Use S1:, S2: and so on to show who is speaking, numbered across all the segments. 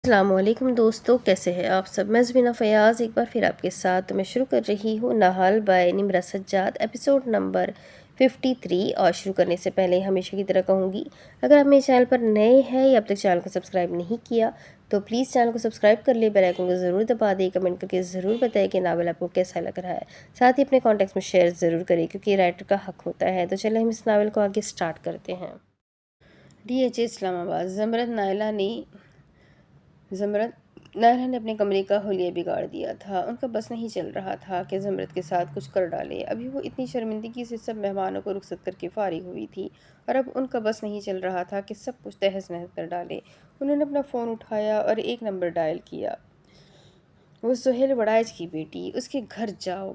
S1: السلام علیکم دوستو، کیسے ہیں آپ سب؟ میں زبینہ فیاض ایک بار پھر آپ کے ساتھ میں شروع کر رہی ہوں Nihal by Nimra Sajjad episode number 53۔ اور شروع کرنے سے پہلے ہمیشہ کی طرح کہوں گی، اگر آپ میرے چینل پر نئے ہیں یا اب تک چینل کو سبسکرائب نہیں کیا تو پلیز چینل کو سبسکرائب کر لیں، بیل آئیکن کو ضرور دبا دیں، کمنٹ کر کے ضرور بتائیں کہ ناول آپ کو کیسا لگ رہا ہے، ساتھ ہی اپنے کانٹیکٹس میں شیئر ضرور کریں کیونکہ رائٹر کا حق ہوتا ہے۔ تو چلیں ہم اس ناول کو آگے سٹارٹ کرتے ہیں۔ DHA اسلام آباد۔ زمرد نائلہ نے اپنے کمرے کا حلیہ بگاڑ دیا تھا۔ ان کا بس نہیں چل رہا تھا کہ زمرد کے ساتھ کچھ کر ڈالے۔ ابھی وہ اتنی شرمندگی سے سب مہمانوں کو رخصت کر کے فارغ ہوئی تھی اور اب ان کا بس نہیں چل رہا تھا کہ سب کچھ تہس نہس کر ڈالے۔ انہوں نے اپنا فون اٹھایا اور ایک نمبر ڈائل کیا۔ وہ سہیل وڑائچ کی بیٹی، اس کے گھر جاؤ،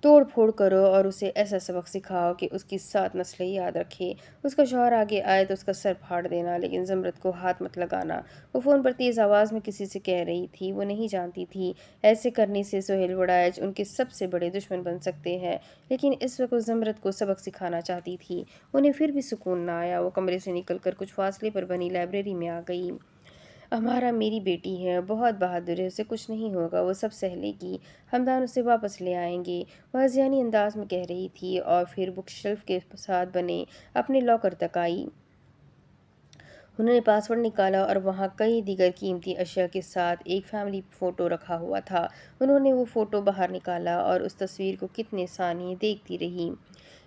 S1: توڑ پھوڑ کرو اور اسے ایسا سبق سکھاؤ کہ اس کی 7 نسلیں یاد رکھے۔ اس کا شوہر آگے آئے تو اس کا سر پھاڑ دینا، لیکن زمرد کو ہاتھ مت لگانا۔ وہ فون پر تیز آواز میں کسی سے کہہ رہی تھی۔ وہ نہیں جانتی تھی ایسے کرنے سے سہیل وڑائچ ان کے سب سے بڑے دشمن بن سکتے ہیں، لیکن اس وقت وہ زمرد کو سبق سکھانا چاہتی تھی۔ انہیں پھر بھی سکون نہ آیا۔ وہ کمرے سے نکل کر کچھ فاصلے پر بنی لائبریری میں آ گئی۔ ہمارا میری بیٹی ہے، بہت بہادر ہے، اسے کچھ نہیں ہوگا، وہ سب سہ لے گی، ہمدان اسے واپس لے آئیں گے، وہ ہذیانی انداز میں کہہ رہی تھی اور پھر بک شیلف کے ساتھ بنے اپنے لاکر تک آئی۔ انہوں نے پاس ورڈ نکالا اور وہاں کئی دیگر قیمتی اشیاء کے ساتھ ایک فیملی فوٹو رکھا ہوا تھا۔ انہوں نے وہ فوٹو باہر نکالا اور اس تصویر کو کتنے ثانیے دیکھتی رہی۔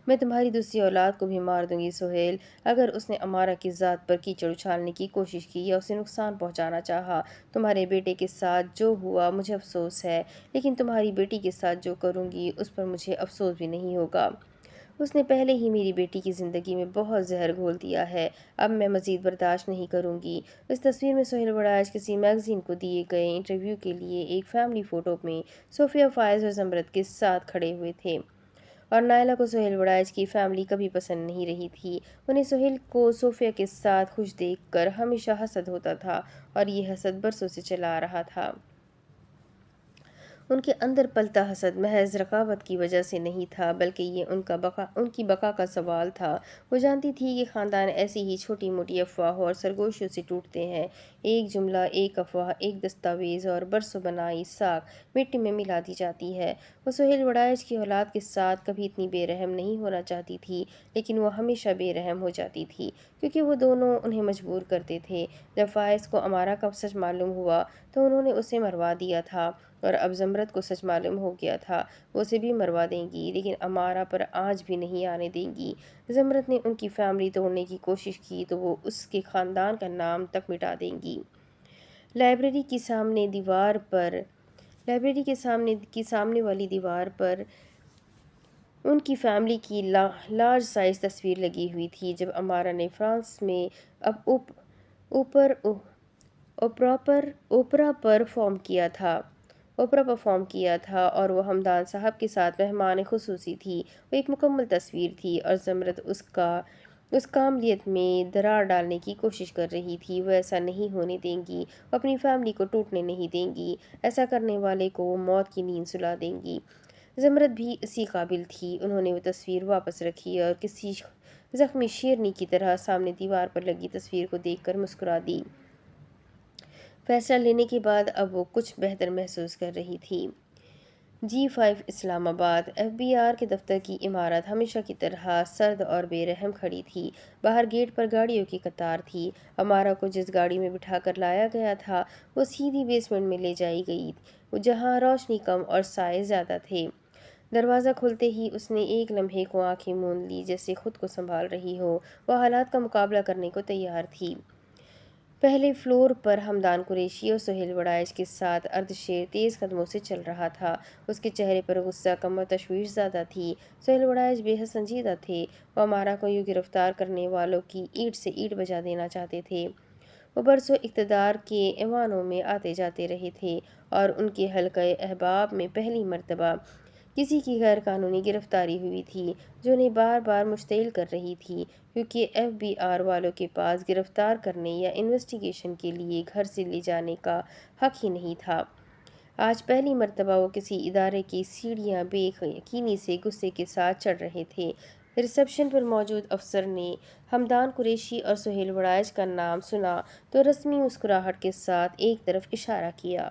S1: میں تمہاری دوسری اولاد کو بھی مار دوں گی سہیل، اگر اس نے امارہ کی ذات پر کیچڑ اچھالنے کی کوشش کی یا اسے نقصان پہنچانا چاہا۔ تمہارے بیٹے کے ساتھ جو ہوا مجھے افسوس ہے، لیکن تمہاری بیٹی کے ساتھ جو کروں گی اس پر مجھے افسوس بھی نہیں ہوگا۔ اس نے پہلے ہی میری بیٹی کی زندگی میں بہت زہر گھول دیا ہے، اب میں مزید برداشت نہیں کروں گی۔ اس تصویر میں سہیل وڑائچ کسی میگزین کو دیے گئے انٹرویو کے لیے ایک فیملی فوٹو میں صوفیہ، فائز اور زمرد کے ساتھ کھڑے ہوئے تھے، اور نائلہ کو سہیل وڑائچ کی فیملی کبھی پسند نہیں رہی تھی۔ انہیں سہیل کو صوفیہ کے ساتھ خوش دیکھ کر ہمیشہ حسد ہوتا تھا اور یہ حسد برسوں سے چلا آ رہا تھا۔ ان کے اندر پلتا حسد محض رقابت کی وجہ سے نہیں تھا، بلکہ یہ ان کی بقا کا سوال تھا۔ وہ جانتی تھی کہ خاندان ایسی ہی چھوٹی موٹی افواہوں اور سرگوشیوں سے ٹوٹتے ہیں۔ ایک جملہ، ایک افواہ، ایک دستاویز اور برسوں بنائی ساکھ مٹی میں ملا دی جاتی ہے۔ وہ سہیل وڑائچ کی اولاد کے ساتھ کبھی اتنی بے رحم نہیں ہونا چاہتی تھی، لیکن وہ ہمیشہ بے رحم ہو جاتی تھی کیونکہ وہ دونوں انہیں مجبور کرتے تھے۔ جب فائز کو امارہ کا سچ معلوم ہوا تو انہوں نے اسے مروا دیا تھا، اور اب زمرد کو سچ معلوم ہو گیا تھا، وہ اسے بھی مروا دیں گی، لیکن امارہ پر آنچ بھی نہیں آنے دیں گی۔ زمرد نے ان کی فیملی توڑنے کی کوشش کی تو وہ اس کے خاندان کا نام تک مٹا دیں گی۔ لائبریری کی سامنے والی دیوار پر ان کی فیملی کی لارج سائز تصویر لگی ہوئی تھی۔ جب امارہ نے فرانس میں اوپرا پرفارم کیا تھا اور وہ ہمدان صاحب کے ساتھ مہمان خصوصی تھی، وہ ایک مکمل تصویر تھی، اور زمرد اس کاملیت میں درار ڈالنے کی کوشش کر رہی تھی۔ وہ ایسا نہیں ہونے دیں گی، وہ اپنی فیملی کو ٹوٹنے نہیں دیں گی، ایسا کرنے والے کو وہ موت کی نیند سلا دیں گی۔ زمرد بھی اسی قابل تھی۔ انہوں نے وہ تصویر واپس رکھی اور کسی زخمی شیرنی کی طرح سامنے دیوار پر لگی تصویر کو دیکھ کر مسکرا دی۔ فیصلہ لینے کے بعد اب وہ کچھ بہتر محسوس کر رہی تھی۔ G5 اسلام آباد۔ FBI کے دفتر کی عمارت ہمیشہ کی طرح سرد اور بے رحم کھڑی تھی۔ باہر گیٹ پر گاڑیوں کی قطار تھی۔ امارہ کو جس گاڑی میں بٹھا کر لایا گیا تھا وہ سیدھی بیسمنٹ میں لے جائی گئی، جہاں روشنی کم اور سائے زیادہ تھے۔ دروازہ کھلتے ہی اس نے ایک لمحے کو آنکھیں موند لی، جیسے خود کو سنبھال رہی ہو۔ وہ حالات کا مقابلہ کرنے کو تیار تھی۔ پہلے فلور پر ہمدان قریشی اور سہیل وڑائچ کے ساتھ اردشیر تیز قدموں سے چل رہا تھا۔ اس کے چہرے پر غصہ کم اور تشویش زیادہ تھی۔ سہیل وڑائچ بے حد سنجیدہ تھے۔ وہ امارہ کو یوں گرفتار کرنے والوں کی اینٹ سے اینٹ بجا دینا چاہتے تھے۔ وہ برسوں اقتدار کے ایوانوں میں آتے جاتے رہے تھے اور ان کے حلقۂ احباب میں پہلی مرتبہ کسی کی غیر قانونی گرفتاری ہوئی تھی جو انہیں بار بار مشتعل کر رہی تھی، کیونکہ FBI والوں کے پاس گرفتار کرنے یا انویسٹیگیشن کے لیے گھر سے لے جانے کا حق ہی نہیں تھا۔ آج پہلی مرتبہ وہ کسی ادارے کی سیڑھیاں بے یقینی سے غصے کے ساتھ چڑھ رہے تھے۔ ریسیپشن پر موجود افسر نے ہمدان قریشی اور سہیل وڑائچ کا نام سنا تو رسمی مسکراہٹ کے ساتھ ایک طرف اشارہ کیا۔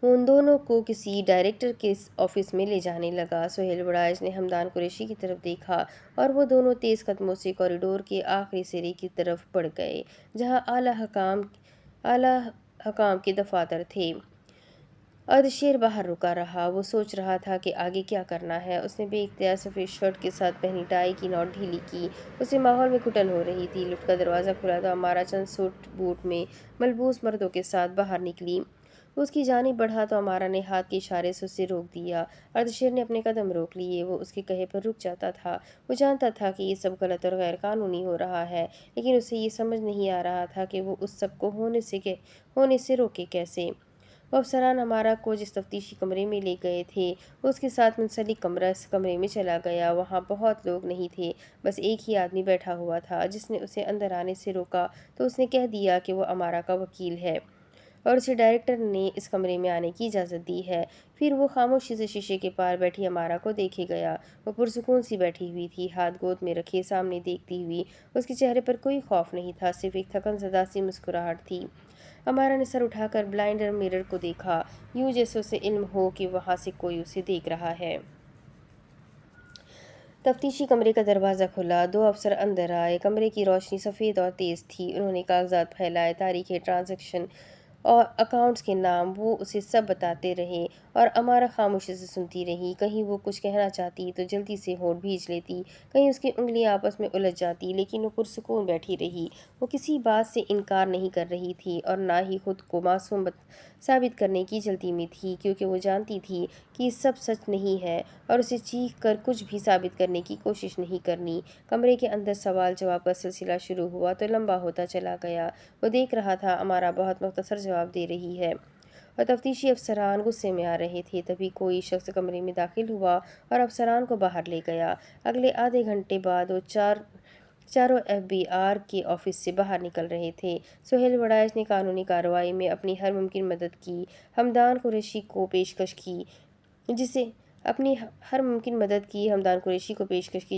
S1: وہ ان دونوں کو کسی ڈائریکٹر کے آفس میں لے جانے لگا۔ سہیل وڑائچ نے ہمدان قریشی کی طرف دیکھا اور وہ دونوں تیز قدموں سے کوریڈور کے آخری سرے کی طرف بڑھ گئے جہاں اعلیٰ حکام کے دفاتر تھے۔ اردشیر باہر رکا رہا۔ وہ سوچ رہا تھا کہ آگے کیا کرنا ہے۔ اس نے بے اختیار سفید شرٹ کے ساتھ پہنی ٹائی کی نوٹ ڈھیلی کی۔ اسے ماحول میں گھٹن ہو رہی تھی۔ لفٹ کا دروازہ کھلا تو امارا چند سوٹ بوٹ میں ملبوس مردوں کے ساتھ باہر نکلی۔ وہ اس کی جانب بڑھا تو امارا نے ہاتھ کے اشارے سے اسے روک دیا۔ اردشیر نے اپنے قدم روک لیے۔ وہ اس کے کہے پر رک جاتا تھا۔ وہ جانتا تھا کہ یہ سب غلط اور غیر قانونی ہو رہا ہے، لیکن اسے یہ سمجھ نہیں آ رہا تھا کہ وہ اس سب کو ہونے سے روکے کیسے۔ وہ افسران امارا کو جس تفتیشی کمرے میں لے گئے تھے وہ اس کے ساتھ منسلک کمرے میں چلا گیا۔ وہاں بہت لوگ نہیں تھے، بس ایک ہی آدمی بیٹھا ہوا تھا۔ جس نے اسے اندر آنے سے روکا تو اس نے کہہ دیا کہ وہ امارا کا وکیل ہے اور اسے ڈائریکٹر نے اس کمرے میں آنے کی اجازت دی ہے۔ پھر وہ خاموشی سے شیشے کے پار بیٹھی امارا کو دیکھے گیا۔ وہ پرسکون سی بیٹھی ہوئی تھی، ہاتھ گود میں رکھے سامنے دیکھتی ہوئی۔ اس کے چہرے پر کوئی خوف نہیں تھا، صرف ایک تھکن زدہ سی مسکراہٹ تھی۔ امارا نے سر اٹھا کر بلائنڈر مرر کو دیکھا، یوں جیسے اسے علم ہو کہ وہاں سے کوئی اسے دیکھ رہا ہے۔ تفتیشی کمرے کا دروازہ کھلا، دو افسر اندر آئے۔ کمرے کی روشنی سفید اور تیز تھی۔ انہوں نے کاغذات پھیلائے، تاریخیں، ٹرانزیکشن اور اکاؤنٹس کے نام۔ وہ اسے سب بتاتے رہے اور امارا خاموشی سے سنتی رہی۔ کہیں وہ کچھ کہنا چاہتی تو جلدی سے ہونٹ بھینچ لیتی، کہیں اس کی انگلیاں آپس میں الجھ جاتی، لیکن وہ پرسکون بیٹھی رہی۔ وہ کسی بات سے انکار نہیں کر رہی تھی اور نہ ہی خود کو معصوم ثابت کرنے کی جلدی میں تھی، کیونکہ وہ جانتی تھی کہ یہ سب سچ نہیں ہے اور اسے چیخ کر کچھ بھی ثابت کرنے کی کوشش نہیں کرنی۔ کمرے کے اندر سوال جواب کا سلسلہ شروع ہوا تو لمبا ہوتا چلا گیا۔ وہ دیکھ رہا تھا امارا بہت مختصر جواب دے رہی ہے اور تفتیشی افسران غصے میں آ رہے تھے۔ تبھی کوئی شخص کمرے میں داخل ہوا اور افسران کو باہر لے گیا۔ اگلے آدھے گھنٹے بعد وہ چاروں ایف بی آر کے آفس سے باہر نکل رہے تھے۔ سہیل وڑائچ نے قانونی کارروائی میں اپنی ہر ممکن مدد کی ہمدان قریشی کو پیشکش کی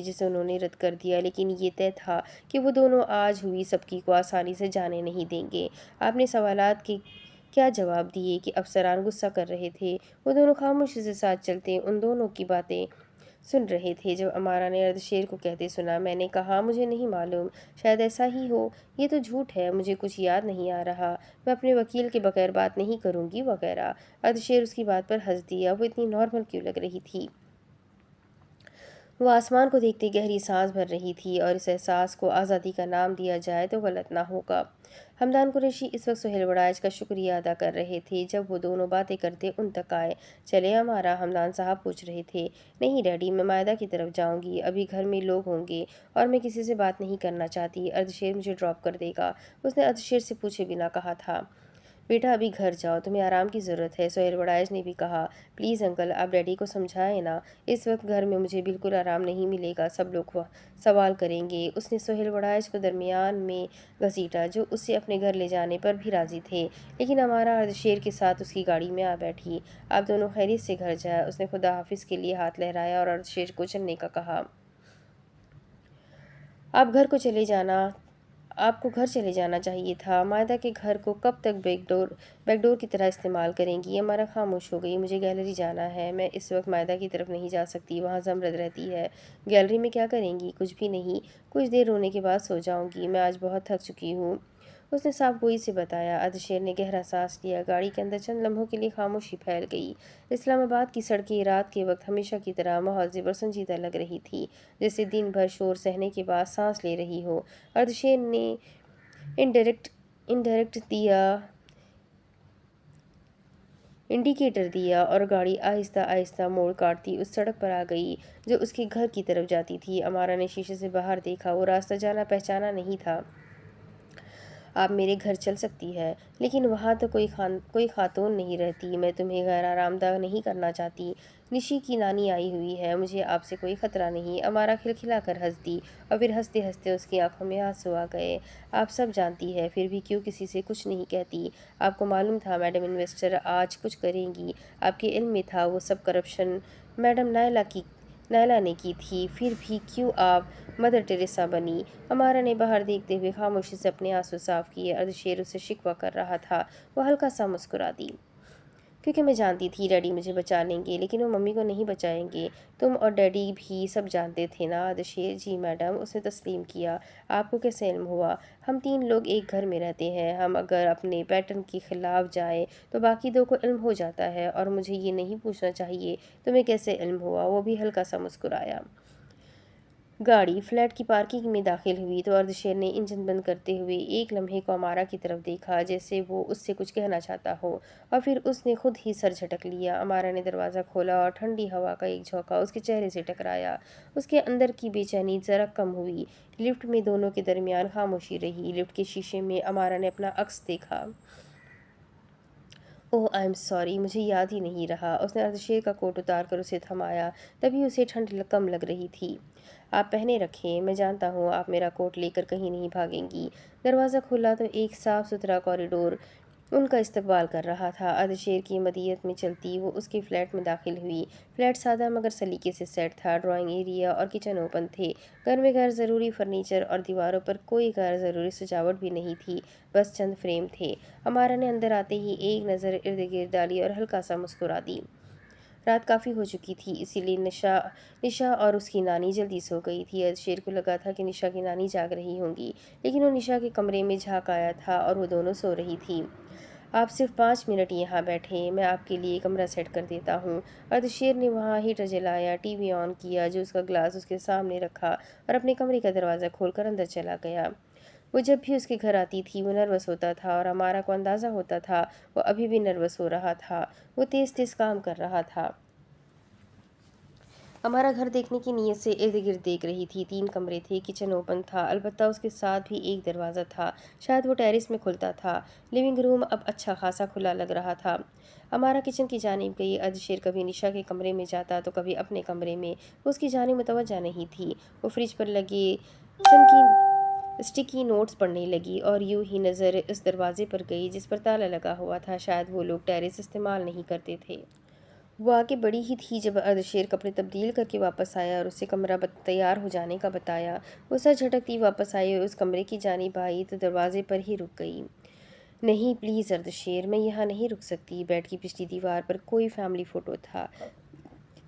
S1: جسے انہوں نے رد کر دیا، لیکن یہ طے تھا کہ وہ دونوں آج ہوئی سبکی کو آسانی سے جانے نہیں دیں گے۔ آپ نے سوالات کے کیا جواب دیے کہ افسران غصہ کر رہے تھے؟ وہ دونوں خاموشی سے ساتھ چلتے ان دونوں کی باتیں سن رہے تھے۔ جب امارا نے اردشیر کو کہتے سنا، میں نے کہا مجھے نہیں معلوم، شاید ایسا ہی ہو، یہ تو جھوٹ ہے، مجھے کچھ یاد نہیں آ رہا، میں اپنے وکیل کے بغیر بات نہیں کروں گی وغیرہ۔ اردشیر اس کی بات پر ہنس دیا۔ وہ اتنی نارمل کیوں لگ رہی تھی؟ وہ آسمان کو دیکھتے گہری سانس بھر رہی تھی اور اس احساس کو آزادی کا نام دیا جائے تو غلط نہ ہوگا۔ ہمدان قریشی اس وقت سہیل وڑائچ کا شکریہ ادا کر رہے تھے۔ جب وہ دونوں باتیں کرتے ان تک آئے۔ چلے امارا؟ ہمدان صاحب پوچھ رہے تھے۔ نہیں ڈیڈی، میں مائدہ کی طرف جاؤں گی، ابھی گھر میں لوگ ہوں گے اور میں کسی سے بات نہیں کرنا چاہتی، اردشیر مجھے ڈراپ کر دے گا۔ اس نے اردشیر سے پوچھے بنا کہا تھا، بیٹا ابھی گھر جاؤ، تمہیں آرام کی ضرورت ہے۔ سہیل وڑائچ نے بھی کہا، پلیز انکل، آپ ڈیڈی کو سمجھائیں نا، اس وقت گھر میں مجھے بالکل آرام نہیں ملے گا، سب لوگ سوال کریں گے۔ اس نے سہیل وڑائچ کو درمیان میں گھسیٹا جو اسے اپنے گھر لے جانے پر بھی راضی تھے، لیکن امارا اردشیر کے ساتھ اس کی گاڑی میں آ بیٹھی۔ آپ دونوں خیریت سے گھر جائیں۔ اس نے خدا حافظ کے لیے ہاتھ لہرایا اور اردشیر کو چلنے کا کہا۔ آپ کو گھر چلے جانا چاہیے تھا۔ مائدہ کے گھر کو کب تک بیک ڈور کی طرح استعمال کریں گی؟ امارا خاموش ہو گئی۔ مجھے گیلری جانا ہے، میں اس وقت مائدہ کی طرف نہیں جا سکتی، وہاں زمرد رہتی ہے۔ گیلری میں کیا کریں گی؟ کچھ بھی نہیں، کچھ دیر رونے کے بعد سو جاؤں گی، میں آج بہت تھک چکی ہوں، اس نے صاف گوئی سے بتایا۔ اردشیر نے گہرا سانس لیا۔ گاڑی کے اندر چند لمحوں کے لیے خاموشی پھیل گئی۔ اسلام آباد کی سڑکیں رات کے وقت ہمیشہ کی طرح مہذب اور سنجیدہ لگ رہی تھی، جیسے دن بھر شور سہنے کے بعد سانس لے رہی ہو۔ اردشیر نے انڈیکیٹر دیا اور گاڑی آہستہ آہستہ موڑ کاٹتی اس سڑک پر آ گئی جو اس کے گھر کی طرف جاتی تھی۔ امارا نے شیشے سے باہر دیکھا۔ وہ راستہ جانا پہچانا نہیں تھا۔ آپ میرے گھر چل سکتی ہیں، لیکن وہاں تو کوئی خاتون نہیں رہتی، میں تمہیں غیر آرام دہ نہیں کرنا چاہتی، نشی کی نانی آئی ہوئی ہے، مجھے آپ سے کوئی خطرہ نہیں۔ امارا کھلکھلا کر ہنس دی اور پھر ہنستے ہنستے اس کی آنکھوں میں آنسو آ گئے۔ آپ سب جانتی ہیں، پھر بھی کیوں کسی سے کچھ نہیں کہتی؟ آپ کو معلوم تھا میڈم انویسٹر آج کچھ کریں گی، آپ کے علم میں تھا وہ سب کرپشن میڈم نائلہ نے کی تھی۔ پھر بھی کیوں آپ مدر ٹیریسا بنی؟ امارا نے باہر دیکھتے ہوئے خاموشی سے اپنے آنسو صاف کیے۔ اردشیر اسے شکوہ کر رہا تھا۔ وہ ہلکا سا مسکرا دی۔ کیونکہ میں جانتی تھی ڈیڈی مجھے بچا لیں گے، لیکن وہ ممی کو نہیں بچائیں گے۔ تم اور ڈیڈی بھی سب جانتے تھے نا؟ اردشیر: جی میڈم، اس نے تسلیم کیا۔ آپ کو کیسے علم ہوا؟ ہم 3 لوگ ایک گھر میں رہتے ہیں، ہم اگر اپنے پیٹرن کے خلاف جائیں تو باقی 2 کو علم ہو جاتا ہے، اور مجھے یہ نہیں پوچھنا چاہیے تمہیں کیسے علم ہوا۔ وہ بھی ہلکا سا مسکرایا۔ گاڑی فلیٹ کی پارکنگ میں داخل ہوئی تو اردشیر نے انجن بند کرتے ہوئے ایک لمحے کو امارا کی طرف دیکھا، جیسے وہ اس سے کچھ کہنا چاہتا ہو، اور پھر اس نے خود ہی سر جھٹک لیا۔ امارا نے دروازہ کھولا اور ٹھنڈی ہوا کا ایک جھونکا اس کے چہرے سے ٹکرایا۔ اس کے اندر کی بے چینی ذرا کم ہوئی۔ لفٹ میں دونوں کے درمیان خاموشی رہی۔ لفٹ کے شیشے میں امارا نے اپنا عکس دیکھا۔ اوہ آئی ایم سوری، مجھے یاد ہی نہیں رہا۔ اس نے اردشیر کا کوٹ اتار کر اسے تھمایا۔ تبھی اسے ٹھنڈ کم لگ رہی تھی۔ آپ پہنے رکھیں، میں جانتا ہوں آپ میرا کوٹ لے کر کہیں نہیں بھاگیں گی۔ دروازہ کھلا تو ایک صاف ستھرا کوریڈور ان کا استقبال کر رہا تھا۔ اردشیر کی مدیت میں چلتی وہ اس کے فلیٹ میں داخل ہوئی۔ فلیٹ سادہ مگر سلیقے سے سیٹ تھا۔ ڈرائنگ ایریا اور کچن اوپن تھے۔ گھر میں غیر ضروری فرنیچر اور دیواروں پر کوئی غیر ضروری سجاوٹ بھی نہیں تھی، بس چند فریم تھے۔ امارا نے اندر آتے ہی ایک نظر ارد گرد ڈالی اور ہلکا سا مسکرا دی۔ رات کافی ہو چکی تھی، اسی لیے نشا اور اس کی نانی جلدی سو گئی تھی۔ اردشیر کو لگا تھا کہ نشا کی نانی جاگ رہی ہوں گی، لیکن وہ نشا کے کمرے میں جھانک آیا تھا اور وہ دونوں سو رہی تھیں۔ آپ صرف 5 منٹ یہاں بیٹھیں، میں آپ کے لیے کمرہ سیٹ کر دیتا ہوں۔ اردشیر نے وہاں ہیٹر جلایا، ٹی وی آن کیا، جوس کا گلاس اس کے سامنے رکھا اور اپنے کمرے کا دروازہ کھول کر اندر چلا گیا۔ وہ جب بھی اس کے گھر آتی تھی وہ نروس ہوتا تھا، اور امارا کو اندازہ ہوتا تھا وہ ابھی بھی نروس ہو رہا تھا۔ وہ تیز تیز کام کر رہا تھا۔ امارا گھر دیکھنے کی نیت سے ارد گرد دیکھ رہی تھی۔ 3 کمرے تھے، کچن اوپن تھا، البتہ اس کے ساتھ بھی ایک دروازہ تھا، شاید وہ ٹیرس میں کھلتا تھا۔ لیونگ روم اب اچھا خاصا کھلا لگ رہا تھا۔ امارا کچن کی جانب گئی۔ اردشیر کبھی نشا کے کمرے میں جاتا تو کبھی اپنے کمرے میں، وہ اس کی جانب متوجہ نہیں تھی۔ وہ فریج پر لگے اسٹکی نوٹس پڑھنے لگی اور یوں ہی نظر اس دروازے پر گئی جس پر تالا لگا ہوا تھا، شاید وہ لوگ ٹیرس استعمال نہیں کرتے تھے۔ وہ آگے بڑھی ہی تھی جب اردشیر کپڑے تبدیل کر کے واپس آیا اور اسے کمرہ تیار ہو جانے کا بتایا۔ وہ سر جھٹکتی واپس آئی اور اس کمرے کی جانب آئی تو دروازے پر ہی رک گئی۔ نہیں پلیز اردشیر، میں یہاں نہیں رک سکتی۔ بیڈ کی پچھلی دیوار پر کوئی فیملی فوٹو تھا،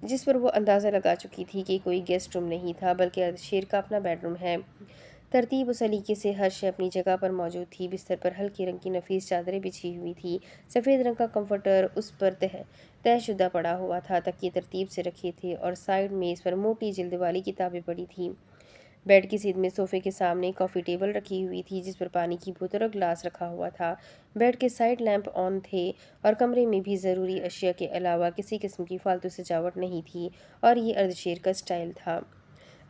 S1: جس پر وہ اندازہ لگا چکی تھی کہ کوئی گیسٹ روم نہیں تھا بلکہ اردشیر کا اپنا بیڈ روم ہے۔ ترتیب و سلیقے سے ہر شے اپنی جگہ پر موجود تھی۔ بستر پر ہلکے رنگ کی نفیس چادریں بچھی ہوئی تھیں۔ سفید رنگ کا کمفرٹر اس پر طے شدہ پڑا ہوا تھا، تکیے ترتیب سے رکھے تھے اور سائیڈ میز پر موٹی جلد والی کتابیں پڑی تھیں۔ بیڈ کی سیدھ میں صوفے کے سامنے کافی ٹیبل رکھی ہوئی تھی جس پر پانی کی بوتل اور گلاس رکھا ہوا تھا۔ بیڈ کے سائیڈ لیمپ آن تھے اور کمرے میں بھی ضروری اشیاء کے علاوہ کسی قسم کی فالتو سجاوٹ نہیں تھی، اور یہ اردشیر کا سٹائل تھا۔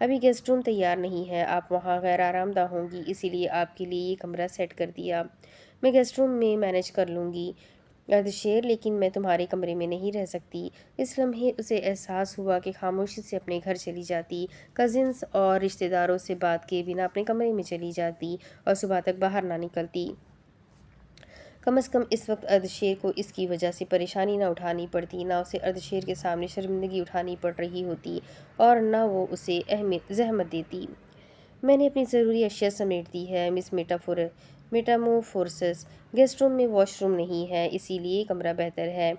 S1: ابھی گیسٹ روم تیار نہیں ہے، آپ وہاں غیر آرام دہ ہوں گی، اسی لیے آپ کے لیے یہ کمرہ سیٹ کر دیا۔ میں گیسٹ روم میں مینج کر لوں گی اردشیر، لیکن میں تمہارے کمرے میں نہیں رہ سکتی۔ اس لمحے اسے احساس ہوا کہ خاموشی سے اپنے گھر چلی جاتی، کزنز اور رشتہ داروں سے بات کیے بنا اپنے کمرے میں چلی جاتی اور صبح تک باہر نہ نکلتی۔ کم از کم اس وقت اردشیر کو اس کی وجہ سے پریشانی نہ اٹھانی پڑتی، نہ اسے اردشیر کے سامنے شرمندگی اٹھانی پڑ رہی ہوتی اور نہ وہ اسے زحمت دیتی۔ میں نے اپنی ضروری اشیاء سمیٹ دی ہے مس میٹامورفوسس۔ گیسٹ روم میں واش روم نہیں ہے، اسی لیے یہ کمرہ بہتر ہے۔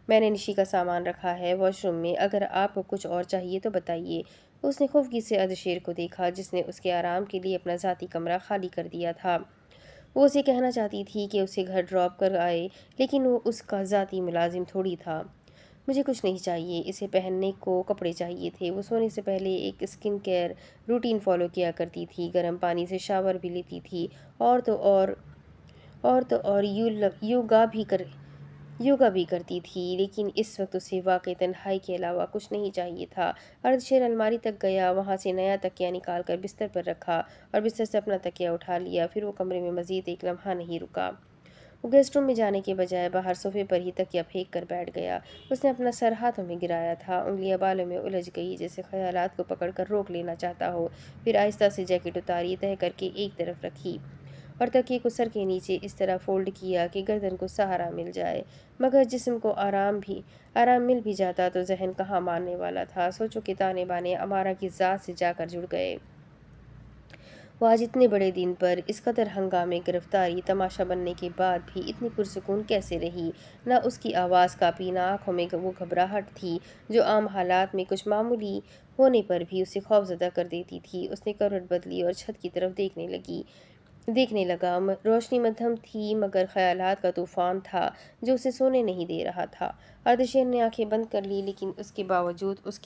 S1: میں نے نشی کا سامان رکھا ہے واش روم میں، اگر آپ کو کچھ اور چاہیے تو بتائیے۔ اس نے خفگی سے اردشیر کو دیکھا جس نے اس کے آرام کے لیے اپنا ذاتی کمرہ خالی کر دیا تھا۔ وہ اسے کہنا چاہتی تھی کہ اسے گھر ڈراپ کر آئے، لیکن وہ اس کا ذاتی ملازم تھوڑی تھا۔ مجھے کچھ نہیں چاہیے، اسے پہننے کو کپڑے چاہیے تھے۔ وہ سونے سے پہلے ایک اسکن کیئر روٹین فالو کیا کرتی تھی، گرم پانی سے شاور بھی لیتی تھی اور یوگا بھی کرتی تھی، لیکن اس وقت اسے واقعی تنہائی کے علاوہ کچھ نہیں چاہیے تھا۔ اردشیر الماری تک گیا، وہاں سے نیا تکیہ نکال کر بستر پر رکھا اور بستر سے اپنا تکیہ اٹھا لیا، پھر وہ کمرے میں مزید ایک لمحہ نہیں رکا۔ وہ گیسٹ روم میں جانے کے بجائے باہر صوفے پر ہی تکیہ پھینک کر بیٹھ گیا۔ اس نے اپنا سر ہاتھوں میں گرایا تھا، انگلیاں بالوں میں الجھ گئی جیسے خیالات کو پکڑ کر روک لینا چاہتا ہو۔ پھر آہستہ سے جیکٹ اتاری، تہہ کر کے ایک طرف رکھی اور تکیے کو سر کے نیچے اس طرح فولڈ کیا کہ گردن کو سہارا مل جائے۔ مگر جسم کو آرام مل بھی جاتا تو ذہن کہاں ماننے والا تھا۔ سوچوں کے تانے بانے امارا کی ذات سے جا کر جڑ گئے۔ وہ آج اتنے بڑے دن پر اس قدر ہنگامے گرفتاری تماشا بننے کے بعد بھی اتنی پرسکون کیسے رہی؟ نہ اس کی آواز کاپی، نہ آنکھوں میں وہ گھبراہٹ تھی جو عام حالات میں کچھ معمولی ہونے پر بھی اسے خوفزدہ کر دیتی تھی۔ اس نے کروٹ بدلی اور چھت کی طرف دیکھنے لگا۔ روشنی مدھم تھی مگر خیالات کا طوفان تھا جو اسے سونے نہیں دے رہا تھا۔ اردشیر نے آنکھیں بند کر لی لیکن اس کے باوجود اس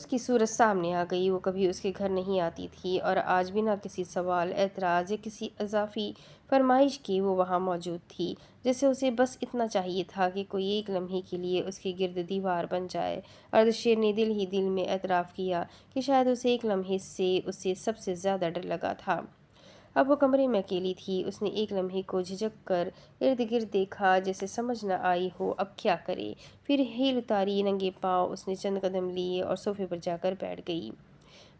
S1: کی صورت سامنے آ گئی۔ وہ کبھی اس کے گھر نہیں آتی تھی اور آج بنا کسی سوال، اعتراض یا کسی اضافی فرمائش کے وہ وہاں موجود تھی۔ جیسے اسے بس اتنا چاہیے تھا کہ کوئی ایک لمحے کے لیے اس کے گرد دیوار بن جائے۔ اردشیر نے دل ہی دل میں اعتراف کیا کہ شاید اسے ایک لمحے سے اسے سب سے زیادہ ڈر لگا تھا۔ اب وہ کمرے میں اکیلی تھی۔ اس نے ایک لمحے کو جھجک کر ارد گرد دیکھا جیسے سمجھ نہ آئی ہو اب کیا کرے۔ پھر ہیل اتاری، ننگے پاؤں اس نے چند قدم لیے اور صوفے پر جا کر بیٹھ گئی۔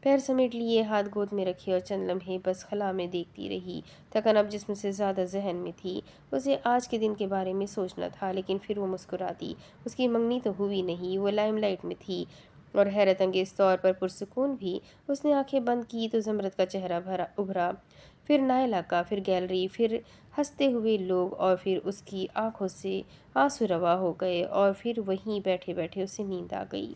S1: پیر سمیٹ لیے، ہاتھ گود میں رکھے اور چند لمحے بس خلا میں دیکھتی رہی۔ تھکن اب جسم سے زیادہ ذہن میں تھی۔ اسے آج کے دن کے بارے میں سوچنا تھا لیکن پھر وہ مسکراتی۔ اس کی منگنی تو ہوئی نہیں، وہ لائم لائٹ میں تھی اور حیرت انگیز طور پر پرسکون بھی۔ اس نے آنکھیں بند کی تو زمرد کا چہرہ ابھرا، پھر نائلہ کا، پھر گیلری، پھر ہنستے ہوئے لوگ اور پھر اس کی آنکھوں سے آنسو روا ہو گئے اور پھر وہیں بیٹھے بیٹھے اسے نیند آ گئی۔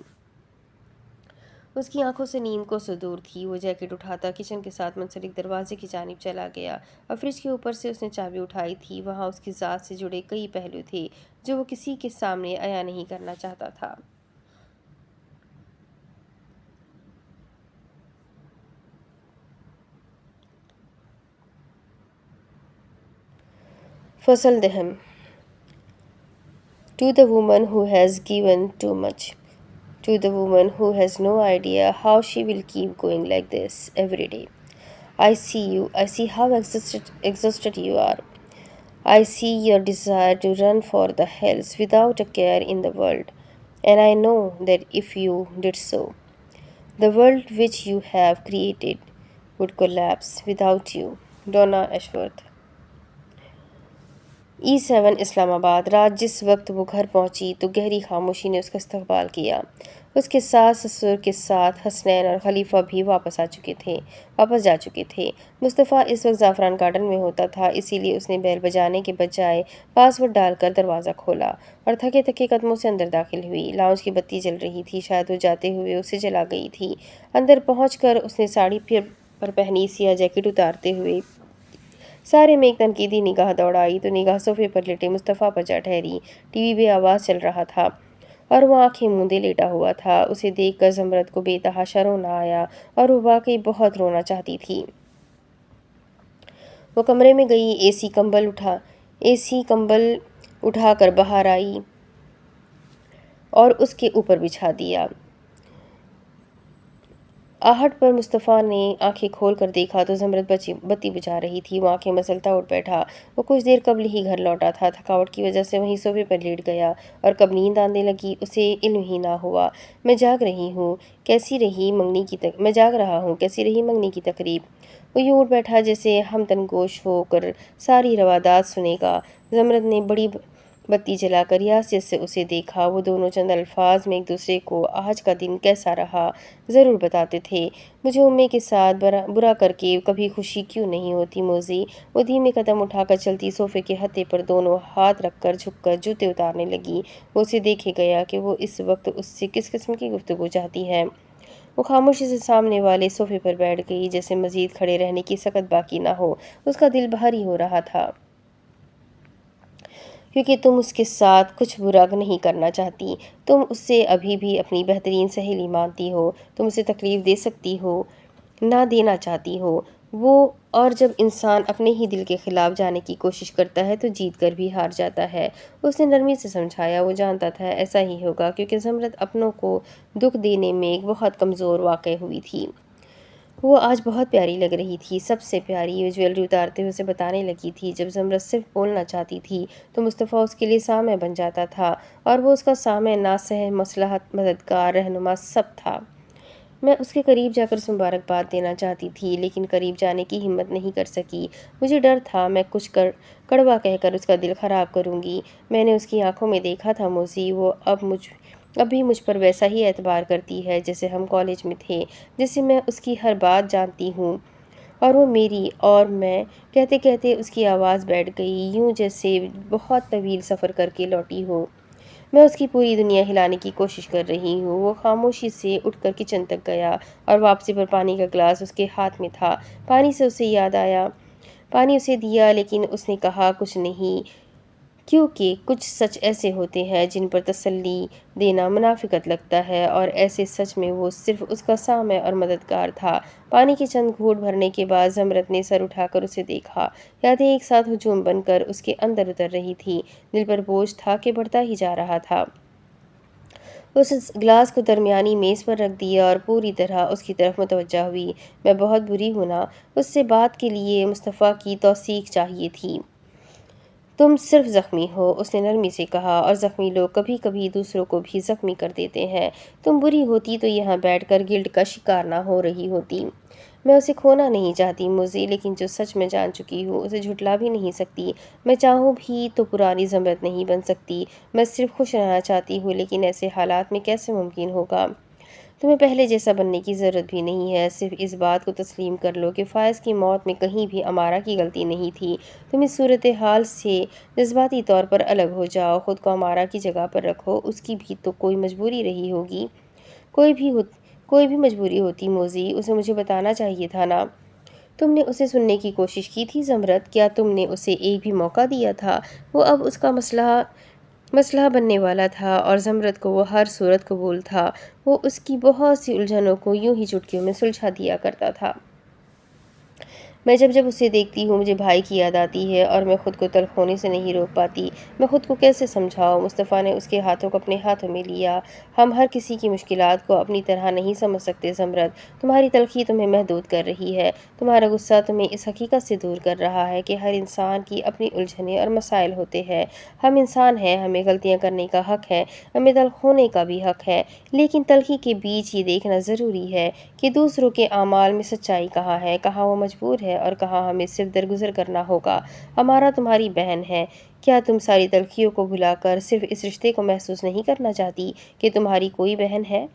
S1: اس کی آنکھوں سے نیند کو سو دور تھی۔ وہ جیکٹ اٹھاتا کچن کے ساتھ منسلک دروازے کی جانب چلا گیا اور فریج کے اوپر سے اس نے چابی اٹھائی تھی۔ وہاں اس کی ذات سے جڑے کئی پہلو تھے جو وہ کسی کے سامنے عیاں نہیں کرنا چاہتا تھا۔ فصل دہم. To the woman who has given too much. To the woman who has no idea how she will keep going like this every day. I see you. I see how exhausted you are. I see your desire to run for the hills without a care in the world. And I know that if you did so, the world which you have created would collapse without you. Donna Ashworth. E7 اسلام آباد۔ رات جس وقت وہ گھر پہنچی تو گہری خاموشی نے اس کا استقبال کیا۔ اس کے ساس سسر کے ساتھ حسنین اور خلیفہ بھی واپس جا چکے تھے۔ مصطفیٰ اس وقت زعفران گارڈن میں ہوتا تھا، اسی لیے اس نے بیل بجانے کے بجائے پاس ورڈ ڈال کر دروازہ کھولا اور تھکے تھکے قدموں سے اندر داخل ہوئی۔ لاؤنج کی بتی جل رہی تھی، شاید وہ جاتے ہوئے اسے جلا گئی تھی۔ اندر پہنچ کر اس نے ساڑی پر پہنی سیاہ جیکٹ اتارتے ہوئے سارے میں ایک تنقیدی نگاہ دوڑائی تو نگاہ صوفے پر لیٹے مصطفیٰ پر جا ٹھہری۔ ٹی وی بے آواز چل رہا تھا اور وہ آنکھیں موندے لیٹا ہوا تھا۔ اسے دیکھ کر زمرد کو بے تحاشا رونا آیا اور وہ واقعی بہت رونا چاہتی تھی۔ وہ کمرے میں گئی، اے سی کمبل اٹھا کر باہر آئی اور اس کے اوپر بچھا دیا۔ آہٹ پر مصطفیٰ نے آنکھیں کھول کر دیکھا تو زمرد بتی بجھا رہی تھی۔ وہ آنکھیں مسلتا اٹھ بیٹھا۔ وہ کچھ دیر قبل ہی گھر لوٹا تھا، تھکاوٹ کی وجہ سے وہیں صوفے پر لیٹ گیا اور کب نیند آنے لگی اسے علم ہی نہ ہوا۔ میں جاگ رہا ہوں، کیسی رہی منگنی کی تقریب؟ وہ یوں اٹھ بیٹھا جیسے ہمدن گوش ہو کر ساری روادات سنے گا۔ زمرد نے بڑی بتی جلا کر ریاست سے اسے دیکھا۔ وہ دونوں چند الفاظ میں ایک دوسرے کو آج کا دن کیسا رہا ضرور بتاتے تھے۔ مجھے امّی کے ساتھ برا کر کے کبھی خوشی کیوں نہیں ہوتی موزی؟ وہ دھیمے قدم اٹھا کر چلتی صوفے کے ہتھے پر دونوں ہاتھ رکھ کر جھک کر جوتے اتارنے لگی۔ وہ اسے دیکھے گیا کہ وہ اس وقت اس سے کس قسم کی گفتگو چاہتی ہے۔ وہ خاموشی سے سامنے والے صوفے پر بیٹھ گئی جیسے مزید کھڑے رہنے کی سکت باقی نہ ہو۔ اس کا دل بھاری ہو رہا تھا کیونکہ تم اس کے ساتھ کچھ برا نہیں کرنا چاہتی۔ تم اسے ابھی بھی اپنی بہترین سہیلی مانتی ہو۔ تم اسے تکلیف دے سکتی ہو، نہ دینا چاہتی ہو۔ اور جب انسان اپنے ہی دل کے خلاف جانے کی کوشش کرتا ہے تو جیت کر بھی ہار جاتا ہے۔ اس نے نرمی سے سمجھایا۔ وہ جانتا تھا ایسا ہی ہوگا کیونکہ زمرد اپنوں کو دکھ دینے میں بہت کمزور واقع ہوئی تھی۔ وہ آج بہت پیاری لگ رہی تھی، سب سے پیاری۔ وہ جویلری اتارتے ہوئے اسے بتانے لگی تھی جب زمرد صرف بولنا چاہتی تھی تو مصطفیٰ اس کے لیے سامع بن جاتا تھا اور وہ اس کا سامع، ناصح، مصلحت، مددگار، رہنما سب تھا۔ میں اس کے قریب جا کر مبارکباد دینا چاہتی تھی، لیکن قریب جانے کی ہمت نہیں کر سکی۔ مجھے ڈر تھا میں کچھ کڑوا کہہ کر اس کا دل خراب کروں گی۔ میں نے اس کی آنکھوں میں دیکھا تھا موزی، وہ اب بھی مجھ پر ویسا ہی اعتبار کرتی ہے جیسے ہم کالج میں تھے، جیسے میں اس کی ہر بات جانتی ہوں اور وہ میری۔ اور میں کہتے کہتے اس کی آواز بیٹھ گئی، یوں جیسے بہت طویل سفر کر کے لوٹی ہو۔ میں اس کی پوری دنیا ہلانے کی کوشش کر رہی ہوں۔ وہ خاموشی سے اٹھ کر کچن تک گیا اور واپسی پر پانی کا گلاس اس کے ہاتھ میں تھا۔ پانی سے اسے یاد آیا، پانی اسے دیا، لیکن اس نے کہا کچھ نہیں، کیونکہ کچھ سچ ایسے ہوتے ہیں جن پر تسلی دینا منافقت لگتا ہے، اور ایسے سچ میں وہ صرف اس کا سامع اور مددگار تھا۔ پانی کے چند گھونٹ بھرنے کے بعد زمرت نے سر اٹھا کر اسے دیکھا۔ یادیں ایک ساتھ ہجوم بن کر اس کے اندر اتر رہی تھی۔ دل پر بوجھ تھا کہ بڑھتا ہی جا رہا تھا۔ اس گلاس کو درمیانی میز پر رکھ دیا اور پوری طرح اس کی طرف متوجہ ہوئی۔ میں بہت بری ہوں نا؟ اس سے بات کے لیے مصطفیٰ کی توثیق چاہیے تھی۔ تم صرف زخمی ہو، اس نے نرمی سے کہا، اور زخمی لوگ کبھی کبھی دوسروں کو بھی زخمی کر دیتے ہیں۔ تم بری ہوتی تو یہاں بیٹھ کر گلٹ کا شکار نہ ہو رہی ہوتی۔ میں اسے کھونا نہیں چاہتی موزی، لیکن جو سچ میں جان چکی ہوں اسے جھٹلا بھی نہیں سکتی۔ میں چاہوں بھی تو پرانی زمرت نہیں بن سکتی۔ میں صرف خوش رہنا چاہتی ہوں، لیکن ایسے حالات میں کیسے ممکن ہوگا؟ تمہیں پہلے جیسا بننے کی ضرورت بھی نہیں ہے۔ صرف اس بات کو تسلیم کر لو کہ فائز کی موت میں کہیں بھی امارہ کی غلطی نہیں تھی۔ تم اس صورتحال سے جذباتی طور پر الگ ہو جاؤ، خود کو امارہ کی جگہ پر رکھو۔ اس کی بھی تو کوئی مجبوری رہی ہوگی۔ کوئی بھی مجبوری ہوتی موزی، اسے مجھے بتانا چاہیے تھا نا۔ تم نے اسے سننے کی کوشش کی تھی زمرت؟ کیا تم نے اسے ایک بھی موقع دیا تھا؟ وہ اب اس کا مسئلہ بننے والا تھا، اور زمرت کو وہ ہر صورت قبول تھا۔ وہ اس کی بہت سی الجھنوں کو یوں ہی چٹکیوں میں سلجھا دیا کرتا تھا۔ میں جب اسے دیکھتی ہوں مجھے بھائی کی یاد آتی ہے، اور میں خود کو تلخ ہونے سے نہیں روک پاتی۔ میں خود کو کیسے سمجھاؤں؟ مصطفیٰ نے اس کے ہاتھوں کو اپنے ہاتھوں میں لیا۔ ہم ہر کسی کی مشکلات کو اپنی طرح نہیں سمجھ سکتے زمرت۔ تمہاری تلخی تمہیں محدود کر رہی ہے، تمہارا غصہ تمہیں اس حقیقت سے دور کر رہا ہے کہ ہر انسان کی اپنی الجھنیں اور مسائل ہوتے ہیں۔ ہم انسان ہیں، ہمیں غلطیاں کرنے کا حق ہے، ہمیں تلخ ہونے کا بھی حق ہے، لیکن تلخی کے بیچ یہ دیکھنا ضروری ہے کہ دوسروں کے اعمال میں سچائی کہاں ہے، کہاں وہ مجبور ہے اور کہاں ہمیں صرف درگزر کرنا ہوگا۔ امارہ تمہاری بہن ہے، کیا تم ساری تلخیوں کو بھلا کر صرف اس رشتے کو محسوس نہیں کرنا چاہتی کہ تمہاری کوئی بہن ہے؟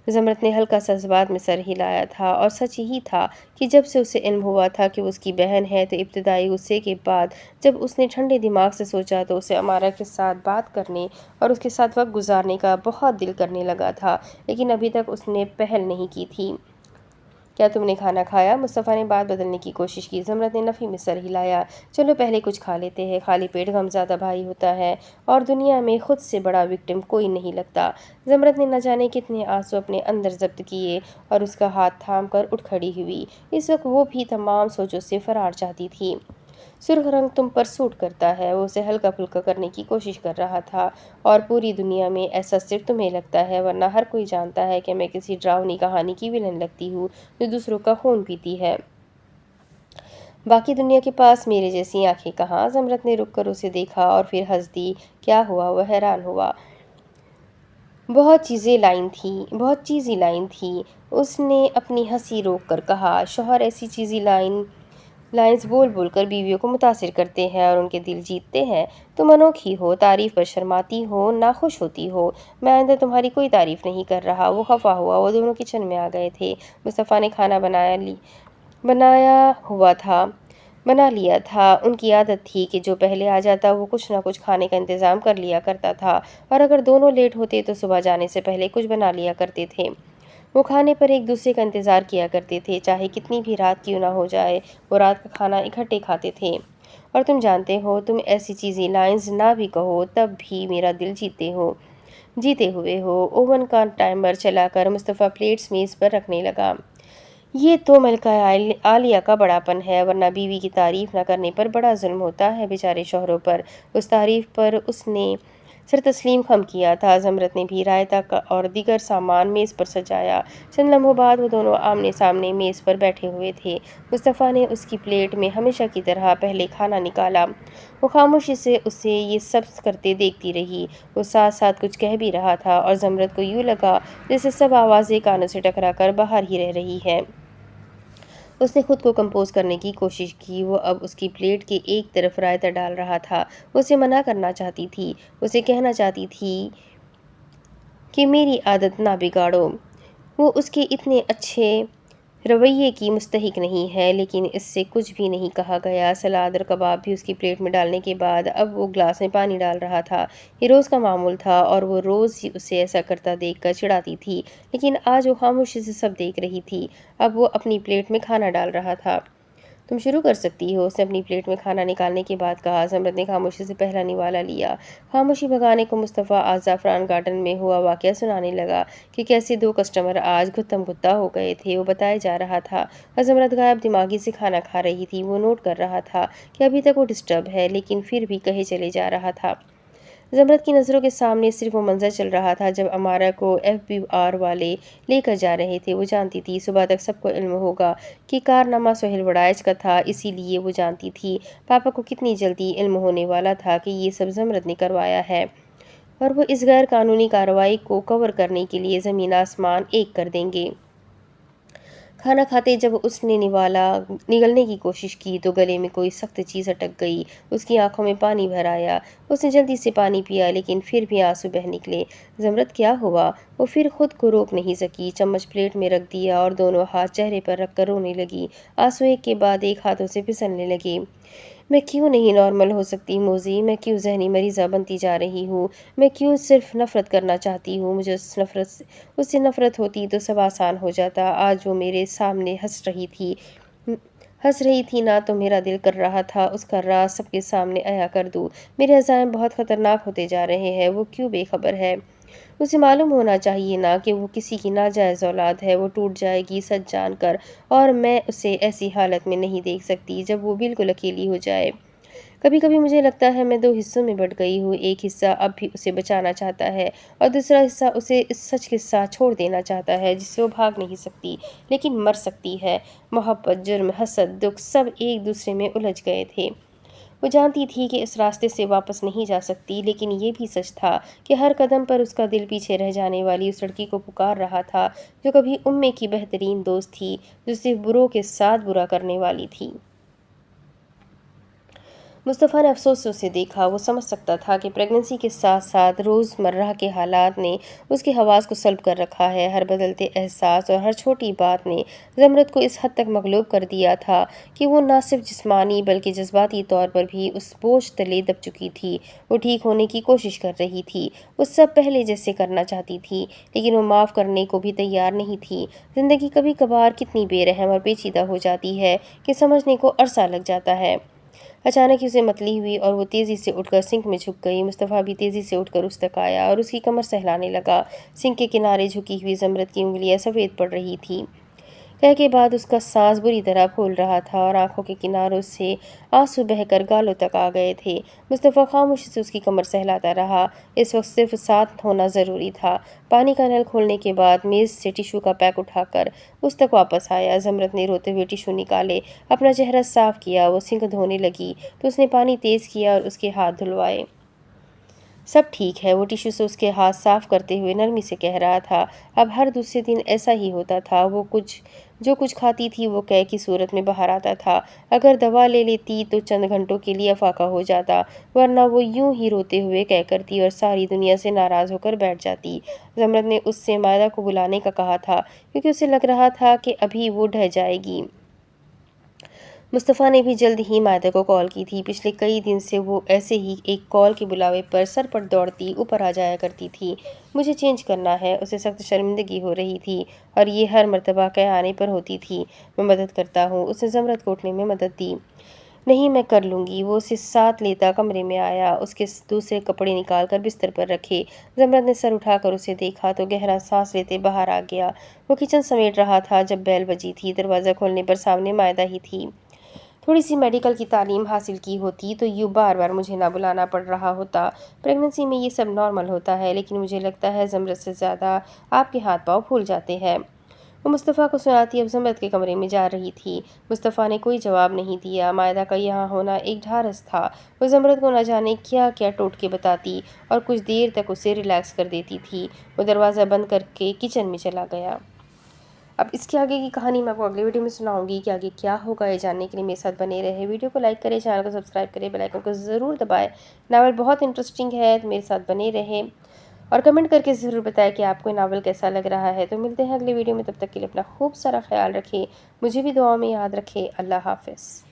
S1: زمرت نے ہلکا سا اس بات میں سر ہلایا تھا، اور سچ یہی تھا کہ جب سے اسے علم ہوا تھا کہ وہ اس کی بہن ہے تو ابتدائی غصے کے بعد جب اس نے ٹھنڈے دماغ سے سوچا تو اسے امارہ کے ساتھ بات کرنے اور اس کے ساتھ وقت گزارنے کا بہت دل کرنے لگا تھا، لیکن ابھی تک اس نے پہل نہیں کی تھی۔ کیا تم نے کھانا کھایا؟ مصطفیٰ نے بات بدلنے کی کوشش کی۔ زمرت نے نفی میں سر ہلایا۔ چلو پہلے کچھ کھا لیتے ہیں، خالی پیٹ غمزدہ بھائی ہوتا ہے، اور دنیا میں خود سے بڑا وکٹم کوئی نہیں لگتا۔ زمرت نے نہ جانے کتنے آنسو اپنے اندر ضبط کیے اور اس کا ہاتھ تھام کر اٹھ کھڑی ہوئی۔ اس وقت وہ بھی تمام سوچوں سے فرار چاہتی تھی۔ سرخ رنگ تم پر سوٹ کرتا ہے، وہ اسے ہلکا پھلکا کرنے کی کوشش کر رہا تھا، اور پوری دنیا میں ایسا صرف تمہیں لگتا ہے، ورنہ ہر کوئی جانتا ہے کہ میں کسی ڈراؤنی کہانی کی ویلن لگتی ہوں جو دوسروں کا خون پیتی ہے۔ باقی دنیا کے پاس میرے جیسی آنکھیں کہاں؟ زمرت نے رک کر اسے دیکھا اور پھر ہنس دی۔ کیا ہوا؟ وہ حیران ہوا۔ بہت چیزی لائن تھی، اس نے اپنی ہنسی روک کر کہا۔ شوہر ایسی چیزی لائنز بول بول کر بیویوں کو متاثر کرتے ہیں اور ان کے دل جیتتے ہیں۔ تم انوکھی ہو، تعریف پر شرماتی ہو، ناخوش ہوتی ہو۔ میں آئندہ تمہاری کوئی تعریف نہیں کر رہا۔ وہ خفا ہوا۔ وہ دونوں کچن میں آ گئے تھے۔ مصطفیٰ نے کھانا بنا لیا تھا۔ ان کی عادت تھی کہ جو پہلے آ جاتا وہ کچھ نہ کچھ کھانے کا انتظام کر لیا کرتا تھا، اور اگر دونوں لیٹ ہوتے تو صبح جانے سے پہلے کچھ بنا لیا کرتے تھے۔ وہ کھانے پر ایک دوسرے کا انتظار کیا کرتے تھے، چاہے کتنی بھی رات کیوں نہ ہو جائے۔ وہ رات کا کھانا اکٹھے کھاتے تھے، اور تم جانتے ہو، تم ایسی چیزیں لائنز نہ بھی کہو تب بھی میرا دل جیتے ہوئے ہو۔ اوون کا ٹائمر چلا کر مصطفیٰ پلیٹس میز پر رکھنے لگا۔ یہ تو ملکہ عالیہ کا بڑا پن ہے، ورنہ بیوی کی تعریف نہ کرنے پر بڑا ظلم ہوتا ہے بیچارے شوہروں پر۔ اس تعریف پر اس نے سر تسلیم خم کیا تھا۔ زمرد نے بھی رائتا اور دیگر سامان میز پر سجایا۔ چند لمحوں بعد وہ دونوں آمنے سامنے میز پر بیٹھے ہوئے تھے۔ مصطفیٰ نے اس کی پلیٹ میں ہمیشہ کی طرح پہلے کھانا نکالا۔ وہ خاموشی سے اسے یہ سب کرتے دیکھتی رہی۔ وہ ساتھ ساتھ کچھ کہہ بھی رہا تھا اور زمرد کو یوں لگا جیسے سب آوازیں کانوں سے ٹکرا کر باہر ہی رہ رہی ہیں۔ اس نے خود کو کمپوز کرنے کی کوشش کی۔ وہ اب اس کی پلیٹ کے ایک طرف رائتا ڈال رہا تھا۔ وہ اسے منع کرنا چاہتی تھی، اسے کہنا چاہتی تھی کہ میری عادت نہ بگاڑو، وہ اس کے اتنے اچھے رویے کی مستحق نہیں ہے، لیکن اس سے کچھ بھی نہیں کہا گیا۔ سلاد اور کباب بھی اس کی پلیٹ میں ڈالنے کے بعد اب وہ گلاس میں پانی ڈال رہا تھا۔ یہ روز کا معمول تھا اور وہ روز ہی اسے ایسا کرتا دیکھ کر چڑھاتی تھی، لیکن آج وہ خاموشی سے سب دیکھ رہی تھی۔ اب وہ اپنی پلیٹ میں کھانا ڈال رہا تھا۔ تم شروع کر سکتی ہو، اس نے اپنی پلیٹ میں کھانا نکالنے کے بعد کہا۔ زمرد نے خاموشی سے پہلا نوالا لیا۔ خاموشی بھگانے کو مصطفیٰ آج زعفران گارڈن میں ہوا واقعہ سنانے لگا کہ کیسے دو کسٹمر آج گتم گتا ہو گئے تھے۔ وہ بتائے جا رہا تھا اور زمرد غائب دماغی سے کھانا کھا رہی تھی۔ وہ نوٹ کر رہا تھا کہ ابھی تک وہ ڈسٹرب ہے، لیکن پھر بھی کہے چلے جا رہا تھا۔ زمرد کی نظروں کے سامنے صرف وہ منظر چل رہا تھا جب امارہ کو FBR والے لے کر جا رہے تھے۔ وہ جانتی تھی صبح تک سب کو علم ہوگا کہ کارنامہ سہیل وڑائچ کا تھا، اسی لیے وہ جانتی تھی پاپا کو کتنی جلدی علم ہونے والا تھا کہ یہ سب زمرد نے کروایا ہے، اور وہ اس غیر قانونی کارروائی کو کور کرنے کے لیے زمین آسمان ایک کر دیں گے۔ کھانا کھاتے جب اس نے نگلنے کی کوشش کی تو گلے میں کوئی سخت چیز اٹک گئی۔ اس کی آنکھوں میں پانی بھر آیا۔ اس نے جلدی سے پانی پیا، لیکن پھر بھی آنسو بہہ نکلے۔ زمرد کیا ہوا؟ وہ پھر خود کو روک نہیں سکی۔ چمچ پلیٹ میں رکھ دیا اور دونوں ہاتھ چہرے پر رکھ کر رونے لگی۔ آنسو ایک کے بعد ایک ہاتھوں سے پھسلنے لگے۔ میں کیوں نہیں نارمل ہو سکتی موزی؟ میں کیوں ذہنی مریضہ بنتی جا رہی ہوں؟ میں کیوں صرف نفرت کرنا چاہتی ہوں؟ مجھے اس سے نفرت ہوتی تو سب آسان ہو جاتا۔ آج وہ میرے سامنے ہنس رہی تھی نہ تو میرا دل کر رہا تھا اس کا راز سب کے سامنے عیاں کر دوں۔ میرے عزائم بہت خطرناک ہوتے جا رہے ہیں۔ وہ کیوں بے خبر ہے؟ اسے معلوم ہونا چاہیے نا کہ وہ کسی کی ناجائز اولاد ہے۔ وہ ٹوٹ جائے گی سچ جان کر، اور میں اسے ایسی حالت میں نہیں دیکھ سکتی جب وہ بالکل اکیلی ہو جائے۔ کبھی کبھی مجھے لگتا ہے میں دو حصوں میں بٹ گئی ہوں۔ ایک حصہ اب بھی اسے بچانا چاہتا ہے اور دوسرا حصہ اسے اس سچ کے ساتھ چھوڑ دینا چاہتا ہے جس سے وہ بھاگ نہیں سکتی لیکن مر سکتی ہے۔ محبت، جرم، حسد، دکھ سب ایک دوسرے میں الجھ گئے تھے۔ وہ جانتی تھی کہ اس راستے سے واپس نہیں جا سکتی، لیکن یہ بھی سچ تھا کہ ہر قدم پر اس کا دل پیچھے رہ جانے والی اس لڑکی کو پکار رہا تھا جو کبھی امّی کی بہترین دوست تھی، جو صرف بروں کے ساتھ برا کرنے والی تھی۔ مصطفیٰ نے افسوس سے اسے دیکھا۔ وہ سمجھ سکتا تھا کہ پریگننسی کے ساتھ ساتھ روزمرہ کے حالات نے اس کے حواس کو سلب کر رکھا ہے۔ ہر بدلتے احساس اور ہر چھوٹی بات نے زمرد کو اس حد تک مغلوب کر دیا تھا کہ وہ نہ صرف جسمانی بلکہ جذباتی طور پر بھی اس بوجھ تلے دب چکی تھی۔ وہ ٹھیک ہونے کی کوشش کر رہی تھی، وہ سب پہلے جیسے کرنا چاہتی تھی، لیکن وہ معاف کرنے کو بھی تیار نہیں تھی۔ زندگی کبھی کبھار کتنی بے رحم اور پیچیدہ ہو جاتی ہے کہ سمجھنے کو عرصہ لگ جاتا ہے۔ اچانک ہی اسے متلی ہوئی اور وہ تیزی سے اٹھ کر سنک میں جھک گئی۔ مصطفیٰ بھی تیزی سے اٹھ کر اس تک آیا اور اس کی کمر سہلانے لگا۔ سنک کے کنارے جھکی ہوئی زمرد کی انگلیاں سفید پڑ رہی تھیں۔ کہہ کے بعد اس کا سانس بری طرح پھول رہا تھا اور آنکھوں کے کناروں سے آنسو بہہ کر گالوں تک آ گئے تھے۔ مصطفیٰ خاموشی سے اس کی کمر سہلاتا رہا۔ اس وقت صرف ساتھ ہونا ضروری تھا۔ پانی کا نل کھولنے کے بعد میز سے ٹشو کا پیک اٹھا کر اس تک واپس آیا۔ زمرد نے روتے ہوئے ٹشو نکالے، اپنا چہرہ صاف کیا۔ وہ سنک دھونے لگی تو اس نے پانی تیز کیا اور اس کے ہاتھ دھلوائے۔ سب ٹھیک ہے، وہ ٹشو سے اس کے ہاتھ صاف کرتے ہوئے نرمی سے کہہ رہا تھا۔ اب ہر دوسرے دن ایسا ہی ہوتا تھا۔ وہ جو کچھ کھاتی تھی وہ قے کی صورت میں باہر آتا تھا۔ اگر دوا لے لیتی تو چند گھنٹوں کے لیے افاقہ ہو جاتا، ورنہ وہ یوں ہی روتے ہوئے قے کرتی اور ساری دنیا سے ناراض ہو کر بیٹھ جاتی۔ زمرد نے اس سے مائدہ کو بلانے کا کہا تھا کیونکہ اسے لگ رہا تھا کہ ابھی وہ ڈھہ جائے گی۔ مصطفیٰ نے بھی جلد ہی مائدہ کو کال کی تھی۔ پچھلے کئی دن سے وہ ایسے ہی ایک کال کے بلاوے پر سرپٹ دوڑتی اوپر آ جایا کرتی تھی۔ مجھے چینج کرنا ہے۔ اسے سخت شرمندگی ہو رہی تھی اور یہ ہر مرتبہ قے آنے پر ہوتی تھی۔ میں مدد کرتا ہوں، اس نے زمرد کو اٹھنے میں مدد دی۔ نہیں، میں کر لوں گی۔ وہ اسے ساتھ لیتا کمرے میں آیا، اس کے دوسرے کپڑے نکال کر بستر پر رکھے۔ زمرد نے سر اٹھا کر اسے دیکھا تو گہرا سانس لیتے باہر آ گیا۔ وہ کچن سمیٹ رہا تھا جب بیل بجی تھی۔ دروازہ کھولنے پر سامنے مائدہ ہی تھی۔ تھوڑی سی میڈیکل کی تعلیم حاصل کی ہوتی تو یوں بار بار مجھے نہ بلانا پڑ رہا ہوتا۔ پریگننسی میں یہ سب نارمل ہوتا ہے، لیکن مجھے لگتا ہے زمرد سے زیادہ آپ کے ہاتھ پاؤں پھول جاتے ہیں۔ وہ مصطفیٰ کو سناتی اب زمرد کے کمرے میں جا رہی تھی۔ مصطفیٰ نے کوئی جواب نہیں دیا۔ مائدہ کا یہاں ہونا ایک ڈھارس تھا۔ وہ زمرد کو نہ جانے کیا کیا ٹوٹکے بتاتی اور کچھ دیر تک اسے ریلیکس کر دیتی تھی۔ وہ دروازہ بند کر کے کچن میں چلا گیا۔ اب اس کے آگے کی کہانی میں آپ کو اگلی ویڈیو میں سناؤں گی کہ آگے کیا ہوگا، یہ جاننے کے لیے میرے ساتھ بنے رہے۔ ویڈیو کو لائک کریں، چینل کو سبسکرائب کریں، بیل آئیکن کو ضرور دبائیں۔ ناول بہت انٹرسٹنگ ہے، تو میرے ساتھ بنے رہیں اور کمنٹ کر کے ضرور بتائیں کہ آپ کو یہ ناول کیسا لگ رہا ہے۔ تو ملتے ہیں اگلی ویڈیو میں، تب تک کے لیے اپنا خوب سارا خیال رکھیں، مجھے بھی دعاؤں میں یاد رکھیں۔ اللہ حافظ۔